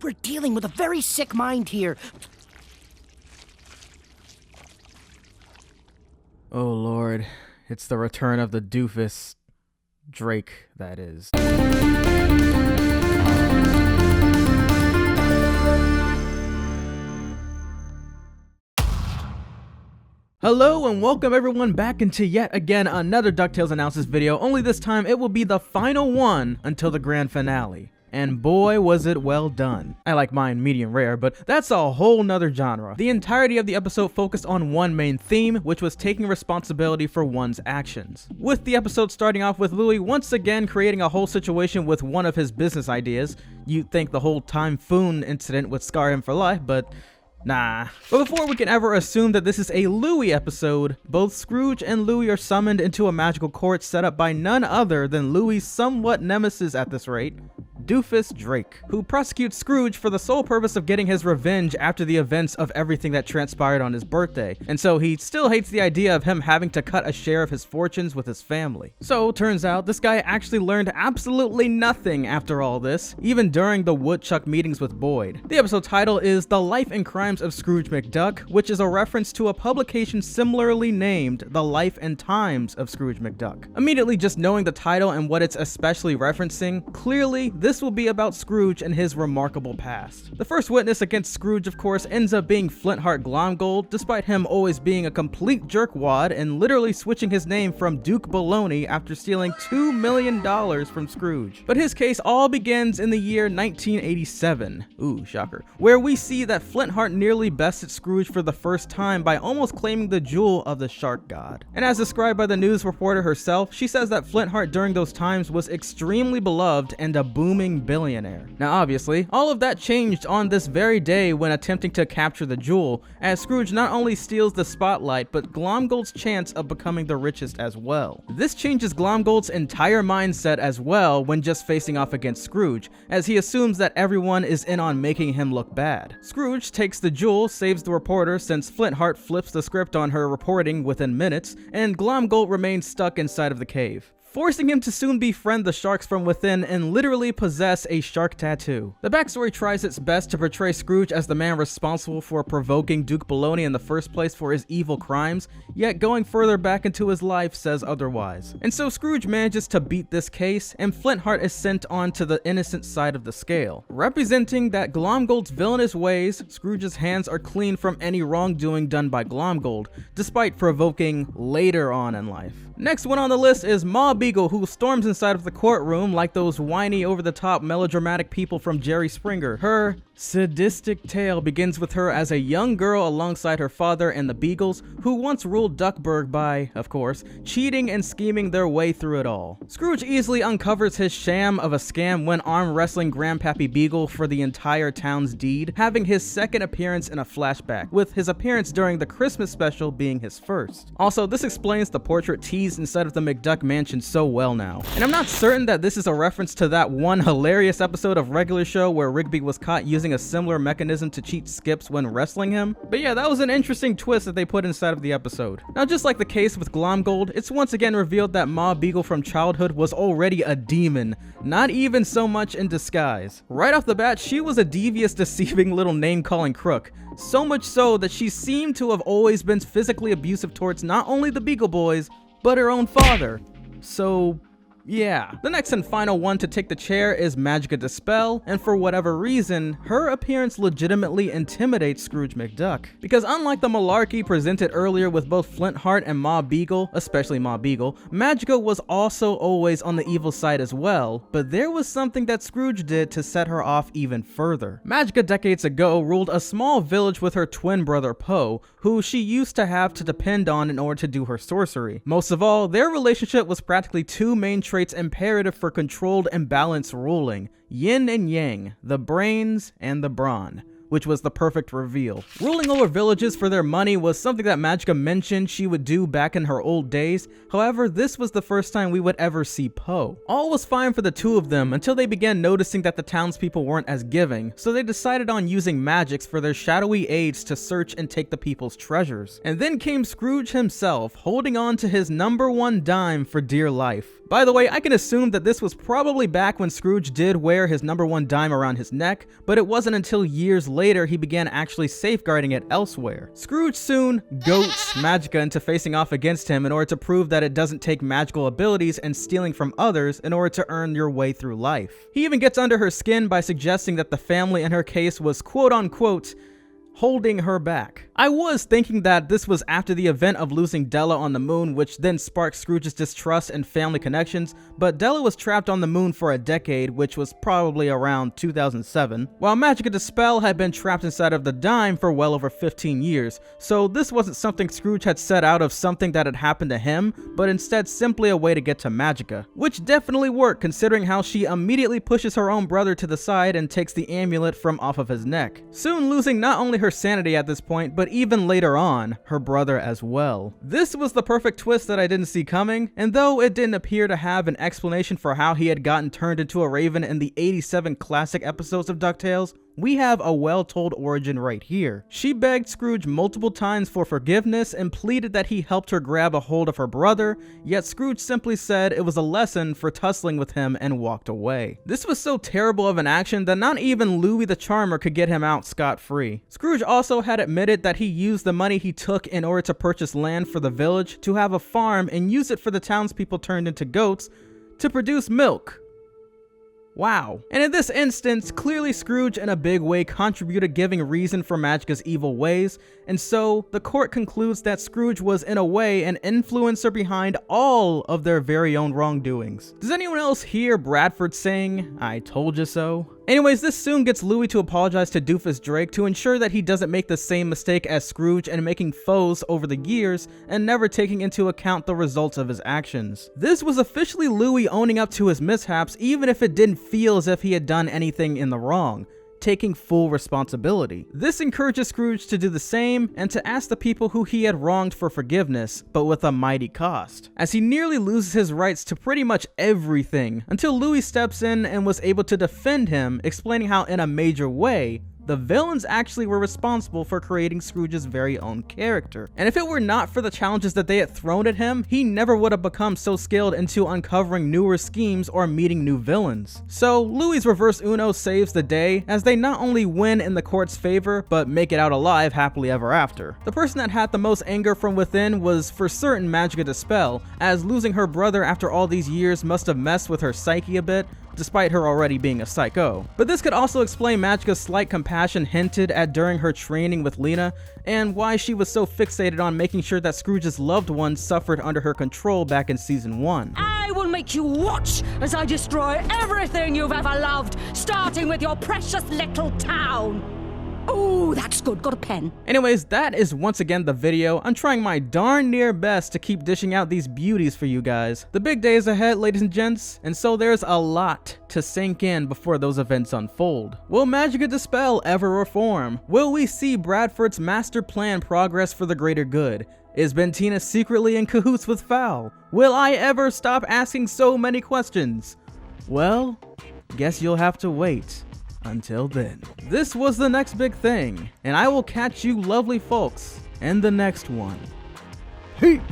We're dealing with a very sick mind here. Oh Lord, it's the return of the doofus. Drake, that is. Hello and welcome everyone back into yet again another DuckTales analysis video, only this time it will be the final one until the grand finale. And boy was it well done. I like mine medium rare, but that's a whole nother genre. The entirety of the episode focused on one main theme, which was taking responsibility for one's actions. With the episode starting off with Louie once again creating a whole situation with one of his business ideas. You'd think the whole Typhoon incident would scar him for life, but nah. But before we can ever assume that this is a Louie episode, both Scrooge and Louie are summoned into a magical court set up by none other than Louie's somewhat nemesis at this rate, Doofus Drake, who prosecutes Scrooge for the sole purpose of getting his revenge after the events of everything that transpired on his birthday, and so he still hates the idea of him having to cut a share of his fortunes with his family. So turns out this guy actually learned absolutely nothing after all this, even during the woodchuck meetings with Boyd. The episode title is The Life and Crimes of Scrooge McDuck, which is a reference to a publication similarly named The Life and Times of Scrooge McDuck. Immediately just knowing the title and what it's especially referencing, clearly this will be about Scrooge and his remarkable past. The first witness against Scrooge, of course, ends up being Flintheart Glomgold, despite him always being a complete jerkwad and literally switching his name from Duke Baloney after stealing $2 million from Scrooge. But his case all begins in the year 1987, ooh, shocker, where we see that Flintheart nearly bested Scrooge for the first time by almost claiming the jewel of the shark god. And as described by the news reporter herself, she says that Flintheart during those times was extremely beloved and a booming billionaire. Now obviously, all of that changed on this very day when attempting to capture the jewel, as Scrooge not only steals the spotlight, but Glomgold's chance of becoming the richest as well. This changes Glomgold's entire mindset as well when just facing off against Scrooge, as he assumes that everyone is in on making him look bad. Scrooge takes the jewel, saves the reporter since Flintheart flips the script on her reporting within minutes, and Glomgold remains stuck inside of the cave, forcing him to soon befriend the sharks from within and literally possess a shark tattoo. The backstory tries its best to portray Scrooge as the man responsible for provoking Duke Baloney in the first place for his evil crimes, yet going further back into his life says otherwise. And so Scrooge manages to beat this case, and Flintheart is sent on to the innocent side of the scale, representing that Glomgold's villainous ways, Scrooge's hands are clean from any wrongdoing done by Glomgold, despite provoking later on in life. Next one on the list is Ma Beagle, who storms inside of the courtroom like those whiny, over-the-top, melodramatic people from Jerry Springer. Her sadistic tale begins with her as a young girl alongside her father and the Beagles, who once ruled Duckburg by, of course, cheating and scheming their way through it all. Scrooge easily uncovers his sham of a scam when arm wrestling Grandpappy Beagle for the entire town's deed, having his second appearance in a flashback, with his appearance during the Christmas special being his first. Also, this explains the portrait teased inside of the McDuck mansion so well now. And I'm not certain that this is a reference to that one hilarious episode of Regular Show where Rigby was caught using a similar mechanism to cheat Skips when wrestling him, but yeah, that was an interesting twist that they put inside of the episode. Now, just like the case with Glomgold, it's once again revealed that Ma Beagle from childhood was already a demon, not even so much in disguise. Right off the bat, she was a devious, deceiving little name-calling crook, so much so that she seemed to have always been physically abusive towards not only the Beagle Boys, but her own father. So yeah. The next and final one to take the chair is Magica De Spell, and for whatever reason, her appearance legitimately intimidates Scrooge McDuck. Because unlike the malarkey presented earlier with both Flintheart and Ma Beagle, especially Ma Beagle, Magica was also always on the evil side as well, but there was something that Scrooge did to set her off even further. Magica decades ago ruled a small village with her twin brother Poe, who she used to have to depend on in order to do her sorcery. Most of all, their relationship was practically two main traits imperative for controlled and balanced ruling: yin and yang, the brains and the brawn. which was the perfect reveal. Ruling over villages for their money was something that Magica mentioned she would do back in her old days. However, this was the first time we would ever see Po. All was fine for the two of them until they began noticing that the townspeople weren't as giving, so they decided on using magics for their shadowy aides to search and take the people's treasures. And then came Scrooge himself, holding on to his #1 dime for dear life. By the way, I can assume that this was probably back when Scrooge did wear his #1 dime around his neck, but it wasn't until years later he began actually safeguarding it elsewhere. Scrooge soon goats Magica into facing off against him in order to prove that it doesn't take magical abilities and stealing from others in order to earn your way through life. He even gets under her skin by suggesting that the family in her case was quote-unquote holding her back. I was thinking that this was after the event of losing Della on the moon, which then sparked Scrooge's distrust and family connections, but Della was trapped on the moon for a decade, which was probably around 2007, while Magica the Spell had been trapped inside of the dime for well over 15 years, so this wasn't something Scrooge had set out of something that had happened to him, but instead simply a way to get to Magica, which definitely worked considering how she immediately pushes her own brother to the side and takes the amulet from off of his neck, soon losing not only her sanity at this point, but even later on, her brother as well. This was the perfect twist that I didn't see coming, and though it didn't appear to have an explanation for how he had gotten turned into a raven in the 87 classic episodes of DuckTales, we have a well-told origin right here. She begged Scrooge multiple times for forgiveness and pleaded that he helped her grab a hold of her brother, yet Scrooge simply said it was a lesson for tussling with him and walked away. This was so terrible of an action that not even Louis the Charmer could get him out scot-free. Scrooge also had admitted that he used the money he took in order to purchase land for the village, to have a farm, and use it for the townspeople turned into goats to produce milk. Wow. And in this instance, clearly Scrooge in a big way contributed giving reason for Magica's evil ways, and so the court concludes that Scrooge was in a way an influencer behind all of their very own wrongdoings. Does anyone else hear Bradford saying, "I told you so"? Anyways, this soon gets Louis to apologize to Doofus Drake to ensure that he doesn't make the same mistake as Scrooge and making foes over the years and never taking into account the results of his actions. This was officially Louis owning up to his mishaps even if it didn't feel as if he had done anything in the wrong, taking full responsibility. This encourages Scrooge to do the same and to ask the people who he had wronged for forgiveness, but with a mighty cost, as he nearly loses his rights to pretty much everything until Louis steps in and was able to defend him, explaining how in a major way the villains actually were responsible for creating Scrooge's very own character. And if it were not for the challenges that they had thrown at him, he never would have become so skilled into uncovering newer schemes or meeting new villains. So Louis' reverse Uno saves the day, as they not only win in the court's favor, but make it out alive happily ever after. The person that had the most anger from within was for certain Magica the Spell, as losing her brother after all these years must have messed with her psyche a bit, despite her already being a psycho. But this could also explain Magica's slight compassion hinted at during her training with Lena, and why she was so fixated on making sure that Scrooge's loved ones suffered under her control back in season 1. I will make you watch as I destroy everything you've ever loved, starting with your precious little town. Oh, that's good. Got a pen. Anyways, that is once again the video. I'm trying my darn near best to keep dishing out these beauties for you guys. The big day is ahead, ladies and gents, and so there's a lot to sink in before those events unfold. Will Magica the Spell ever reform? Will we see Bradford's master plan progress for the greater good? Is Bentina secretly in cahoots with Fowl? Will I ever stop asking so many questions? Well, guess you'll have to wait until then. This was The Next Big Thing, and I will catch you lovely folks in the next one. Peace!